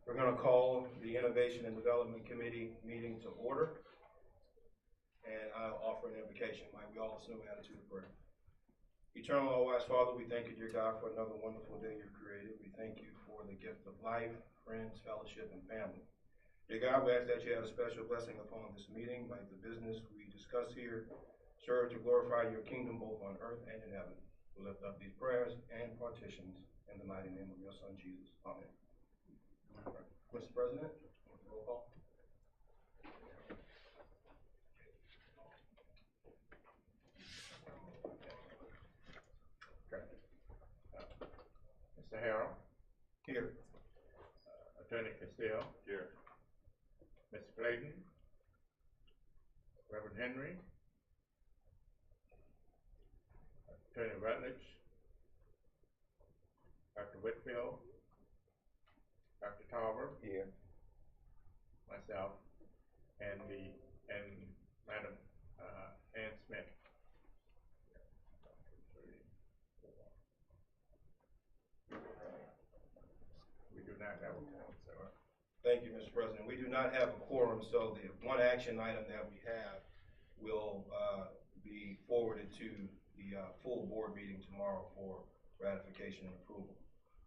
We're going to call the Innovation and Development Committee meeting to order. And I'll offer an invocation. Might we all assume attitude of prayer. Eternal, all-wise Father, we thank you, dear God, for another wonderful day you've created. We thank you for the gift of life, friends, fellowship, and family. Dear God, we ask that you have a special blessing upon this meeting. Might the business we discuss here serve to glorify your kingdom both on earth and in heaven. We lift up these prayers and partitions in the mighty name of your Son, Jesus. Amen. Right. Mr. President, roll call. Okay. Mr. Harrell. Here. Attorney Castile. Here. Mr. Clayton. Reverend Henry. Attorney Rutledge. Dr. Whitfield. Dr. Tarver. Here. Myself. And Madam Ann Smith. We do not have a quorum, sir. Thank you, Mr. President. We do not have a quorum, so the one action item that we have will be forwarded to the full board meeting tomorrow for ratification and approval.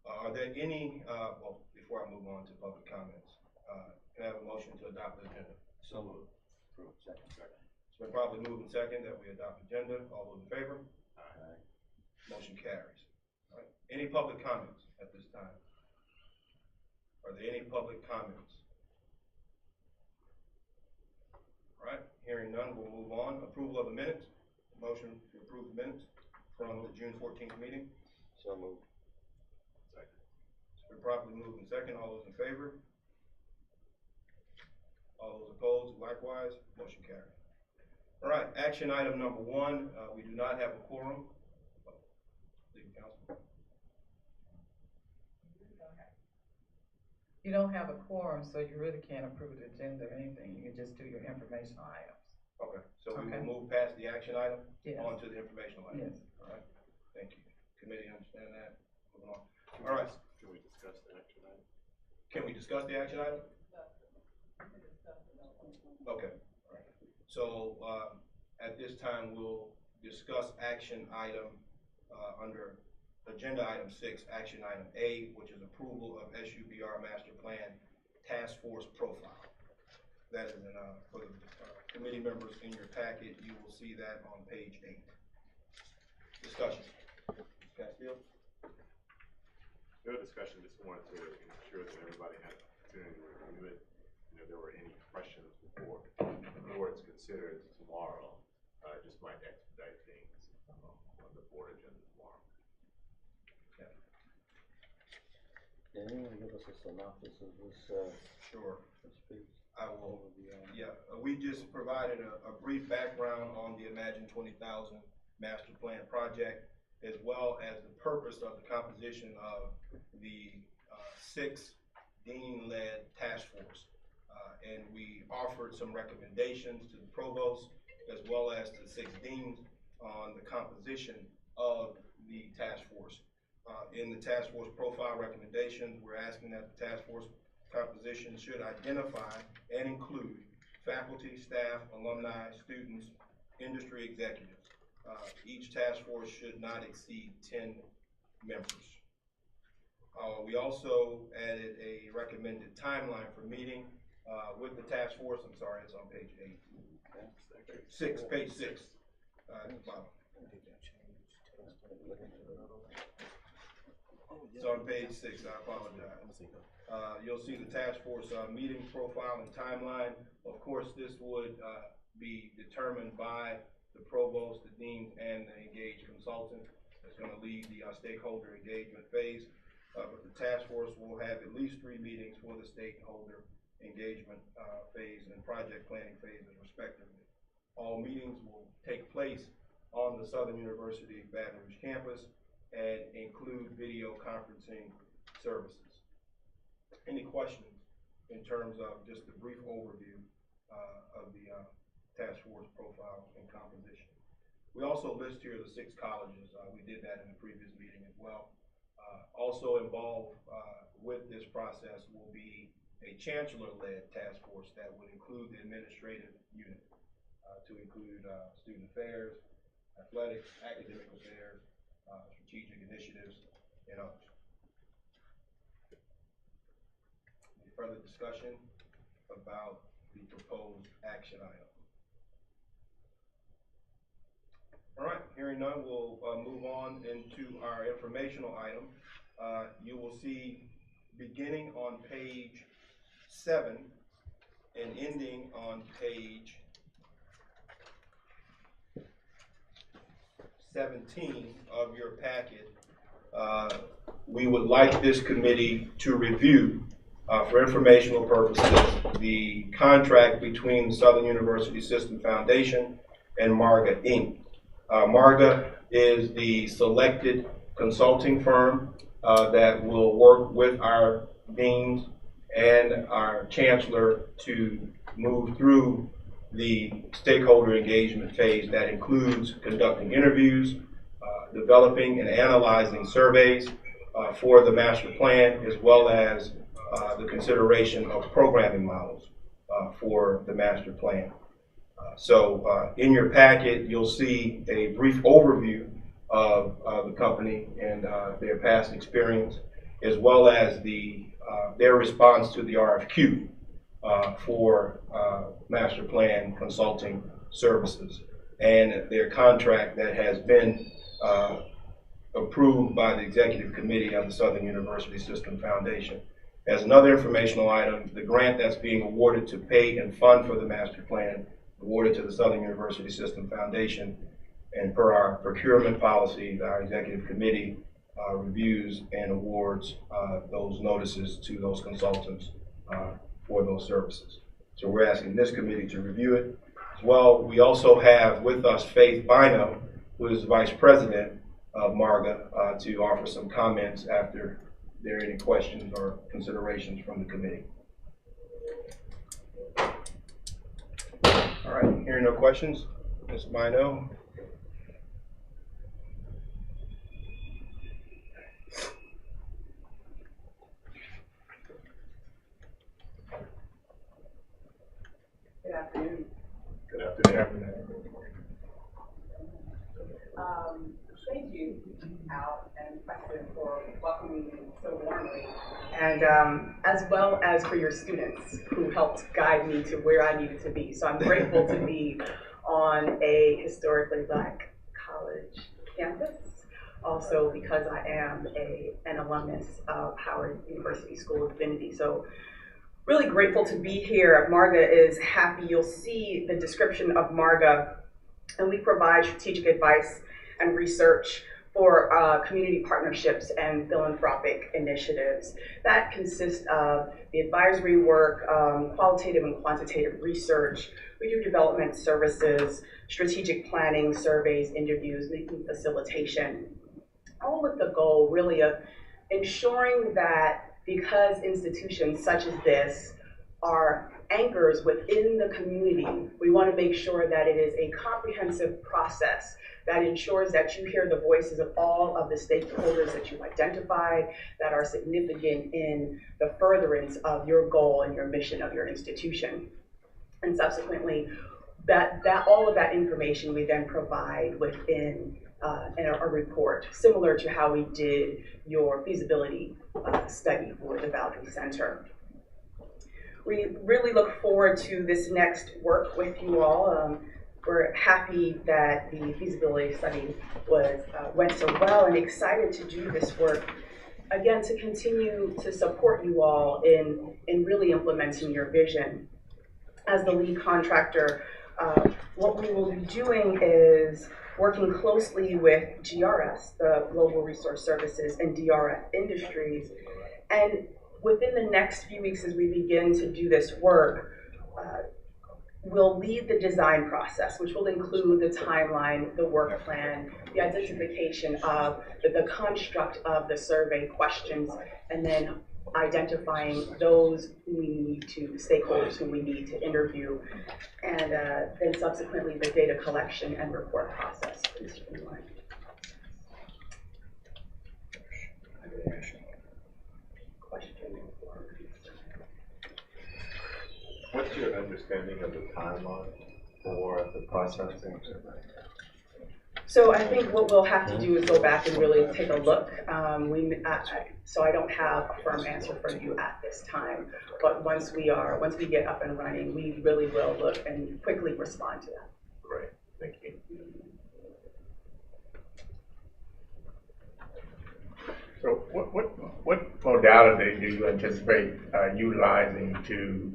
Are there any, well, before I move on to public comments, can I have a motion to adopt the agenda? So moved. Approved. Second. It's been properly moved and second that we adopt the agenda. All those in favor? Aye. Motion carries. All right. Any public comments at this time? Are there any public comments? All right, hearing none, we'll move on. Approval of the minutes. Motion to approve the minutes from the June 14th meeting. So moved. Second. It's been properly moved and second. All those in favor? All those opposed, likewise, motion carries. All right, action item number one, we do not have a quorum. Legal counsel. You don't have a quorum, so you really can't approve the agenda or anything. You can just do your informational items. Okay, so we Okay. will move past the action item Yes. on to the informational item. Yes. All right, thank you. Committee understand that? Moving on. All right, Can we discuss the action item? can we discuss the action item? Okay, all right. So, at this time, we'll discuss action item, under agenda item 6, action item A, which is approval of SUBR master plan task force profile. That is in, for the committee members in your packet, you will see that on page 8. Discussion. Castile? No discussion, just wanted to ensure that everybody had an opportunity to review it. You know, if there were any questions before it's considered tomorrow, just might expedite things on the board agenda tomorrow. Can anyone give us a synopsis of this, Sure. this piece? I will. Overview on it? Yeah, we just provided a brief background on the Imagine 20,000 master plan project, as well as the purpose of the composition of the 6 dean-led task force. And we offered some recommendations to the provost, as well as to the 6 deans on the composition of the task force. In the task force profile recommendations, we're asking that the task force composition should identify and include faculty, staff, alumni, students, industry executives. Each task force should not exceed 10 members. We also added a recommended timeline for meeting with the task force. I'm sorry, it's on page 8. Okay. 6, page 6. At the bottom. It's on page 6, I apologize. You'll see the task force meeting profile and timeline. Of course, this would be determined by the provost, the dean, and the engaged consultant that's going to lead the stakeholder engagement phase. But the task force will have at least 3 meetings for the stakeholder engagement phase and project planning phases respectively. All meetings will take place on the Southern University Baton Rouge campus and include video conferencing services. Any questions in terms of just a brief overview of the task force profile and composition? We also list here the 6 colleges. We did that in the previous meeting as well. Also involved with this process will be a chancellor-led task force that would include the administrative unit, to include student affairs, athletics, academic affairs, strategic initiatives, and others. Any further discussion about the proposed action item? All right, hearing none, we'll move on into our informational item. You will see, beginning on page 7 and ending on page 17 of your packet, we would like this committee to review, for informational purposes, the contract between the Southern University System Foundation and MARGA, Inc. MARGA is the selected consulting firm that will work with our deans and our chancellor to move through the stakeholder engagement phase that includes conducting interviews, developing and analyzing surveys for the master plan, as well as the consideration of programming models for the master plan. So in your packet, you'll see a brief overview of the company and their past experience, as well as their response to the RFQ for master plan consulting services, and their contract that has been approved by the executive committee of the Southern University System Foundation. As another informational item, the grant that's being awarded to pay and fund for the master plan, awarded to the Southern University System Foundation, and per our procurement policy, our executive committee reviews and awards those notices to those consultants for those services. So we're asking this committee to review it. As well, we also have with us Faith Bynum, who is the Vice President of MARGA, to offer some comments after there are any questions or considerations from the committee. All right, hearing no questions, Ms. Bynum. Good afternoon. Good afternoon. Thank you, Al and Preston, for welcoming me so warmly, and as well as for your students who helped guide me to where I needed to be. So I'm grateful to be on a historically Black college campus, also because I am an alumnus of Howard University School of Divinity. So really grateful to be here. MARGA is happy. You'll see the description of MARGA, and we provide strategic advice and research for community partnerships and philanthropic initiatives. That consists of the advisory work, qualitative and quantitative research. We do development services, strategic planning, surveys, interviews, meeting facilitation, all with the goal really of ensuring that, because institutions such as this are anchors within the community, we want to make sure that it is a comprehensive process that ensures that you hear the voices of all of the stakeholders that you've identified that are significant in the furtherance of your goal and your mission of your institution. And subsequently, that all of that information we then provide within a report, similar to how we did your feasibility study for the Valdry Center. We really look forward to this next work with you all. We're happy that the feasibility study went so well, and excited to do this work again to continue to support you all in really implementing your vision. As the lead contractor, what we will be doing is working closely with GRS, the Global Resource Services, and DRF Industries. And within the next few weeks, as we begin to do this work, we'll lead the design process, which will include the timeline, the work plan, the identification of the construct of the survey questions, and then identifying those who we need to, stakeholders who we need to interview, and then subsequently the data collection and report process. question. What's your understanding of the timeline for the processing? So I think what we'll have to do is go back and really take a look. So I don't have a firm answer for you at this time, but once we get up and running, we really will look and quickly respond to that. Great, thank you. So what modality do you anticipate utilizing to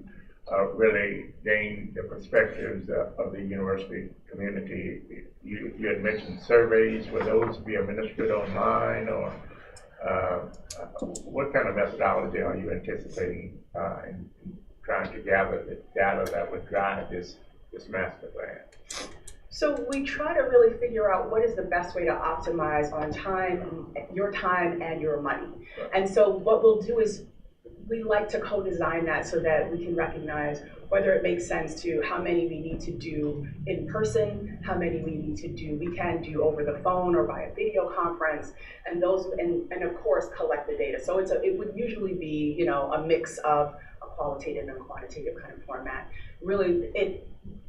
really gain the perspectives of the university community? You had mentioned surveys. Will those be administered online, or what kind of methodology are you anticipating in trying to gather the data that would drive this master plan? So we try to really figure out what is the best way to optimize on your time and your money. And so what we'll do is we like to co-design that so that we can recognize whether it makes sense to how many we need to do in person, how many we can do over the phone or by a video conference, and of course collect the data. So it would usually be, you know, a mix of a qualitative and quantitative kind of format.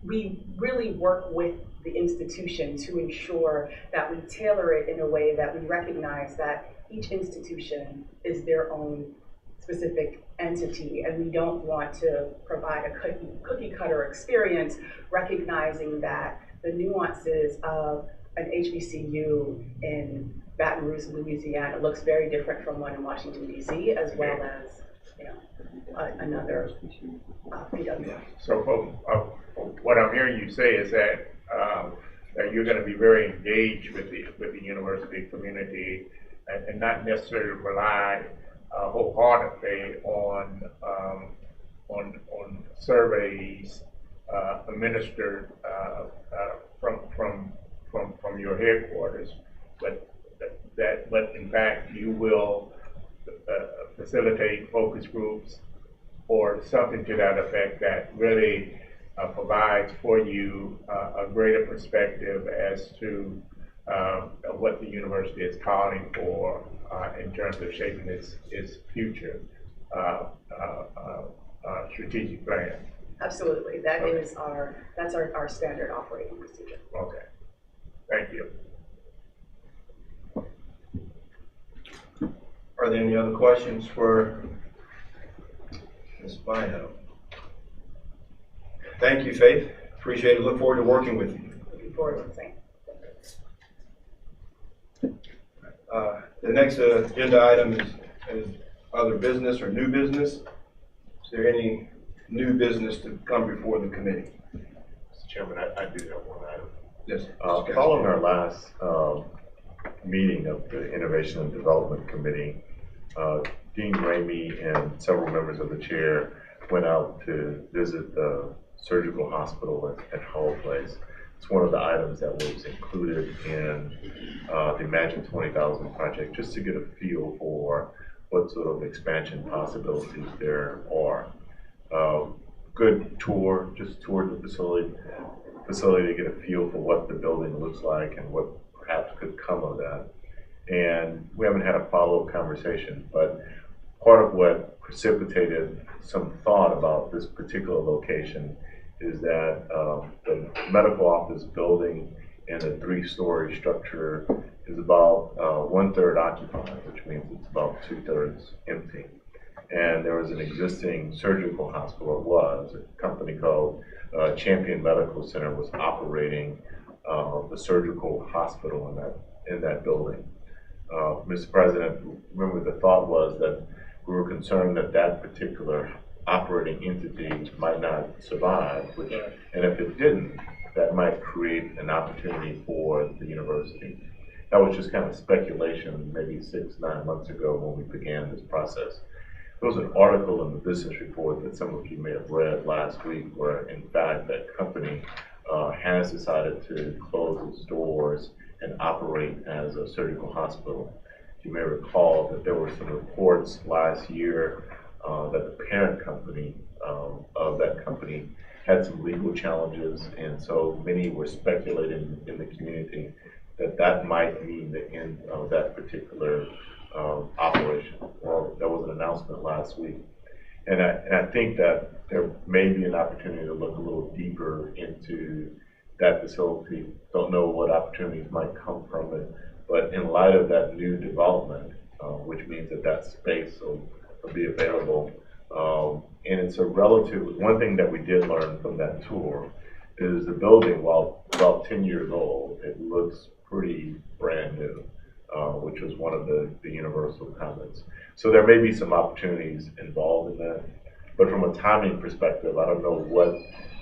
We really work with the institution to ensure that we tailor it in a way that we recognize that each institution is their own specific entity, and we don't want to provide a cookie cutter experience, recognizing that the nuances of an HBCU in Baton Rouge, Louisiana looks very different from one in Washington, D.C., as well as, you know, another PW. So what I'm hearing you say is that you're going to be very engaged with the university community and not necessarily rely wholeheartedly on surveys administered from your headquarters, but in fact you will facilitate focus groups or something to that effect that really provides for you a greater perspective as to what the university is calling for in terms of shaping its future strategic plan. Absolutely, that's our standard operating procedure. Okay, thank you. Are there any other questions for Ms. Bino? Thank you, Faith. Appreciate it. Look forward to working with you. Looking forward to the same. The next agenda item is other business or new business. Is there any new business to come before the committee? Mr. Chairman, I do have one item. Yes. Following our last meeting of the Innovation and Development Committee, Dean Ramey and several members of the chair went out to visit the surgical hospital at Hull Place. It's one of the items that was included in the Imagine 20,000 project, just to get a feel for what sort of expansion possibilities there are. Good tour, just toured the facility to get a feel for what the building looks like and what perhaps could come of that. And we haven't had a follow-up conversation, but part of what precipitated some thought about this particular location is that the medical office building in a 3-story structure is about 1/3 occupied, which means it's about 2/3 empty. And there was an existing surgical hospital, a company called Champion Medical Center was operating the surgical hospital in that building. Mr. President, remember the thought was that we were concerned that that particular operating entity might not survive, and if it didn't, that might create an opportunity for the university. That was just kind of speculation maybe 6-9 months ago when we began this process. There was an article in the business report that some of you may have read last week where in fact that company has decided to close its doors and operate as a surgical hospital. You may recall that there were some reports last year that the parent company of that company had some legal challenges, and so many were speculating in the community that that might mean the end of that particular operation. Well, there was an announcement last week. And I think that there may be an opportunity to look a little deeper into that facility. Don't know what opportunities might come from it, but in light of that new development, which means that that space will be available, and it's a relative, one thing that we did learn from that tour is the building, while about 10 years old, it looks pretty brand new, which was one of the universal comments. So there may be some opportunities involved in that, but from a timing perspective, I don't know what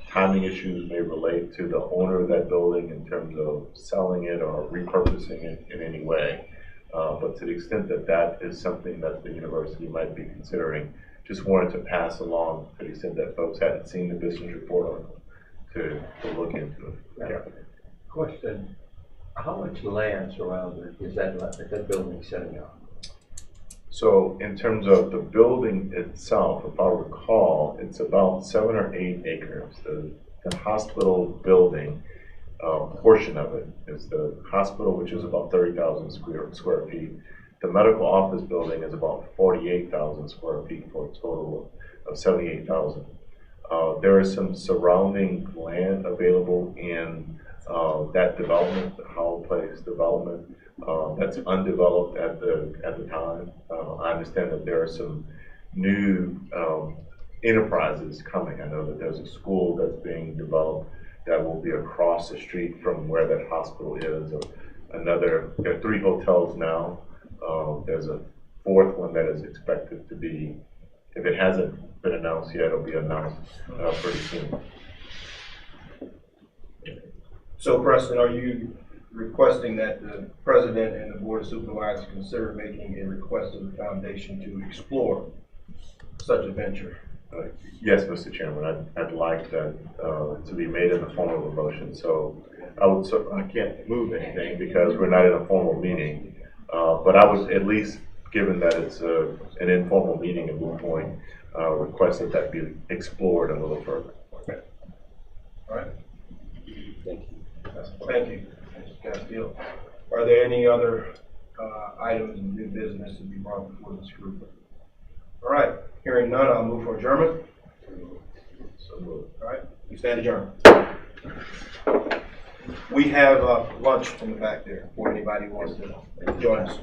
timing issues may relate to the owner of that building in terms of selling it or repurposing it in any way. But to the extent that that is something that the university might be considering, just wanted to pass along to the extent that folks hadn't seen the business report on to look into it. Yeah. Question, how much land surrounding is that building sitting on? So in terms of the building itself, if I recall, it's about 7 or 8 acres. The hospital building portion of it is the hospital, which is about 30,000 square feet. The medical office building is about 48,000 square feet for a total of 78,000. There is some surrounding land available in that development, the Howell Place development, that's undeveloped at the time. I understand that there are some new enterprises coming. I know that there's a school that's being developed that will be across the street from where that hospital is. There are 3 hotels now. There's a 4th one that is expected to be, if it hasn't been announced yet, it'll be announced pretty soon. So Preston, are you requesting that the president and the board of supervisors consider making a request of the foundation to explore such a venture? Yes, Mr. Chairman, I'd like that to be made in the form of a motion. So I can't move anything because we're not in a formal meeting, but I would at least, given that it's an informal meeting at Blue Point, request that be explored a little further. Okay. All right. Thank you. Thank you, Mr. Castillo. Are there any other items of new business to be brought before this group? All right. Hearing none, I'll move for adjournment. So moved. All right. We stand adjourned. We have lunch from the back there for anybody who wants to join us.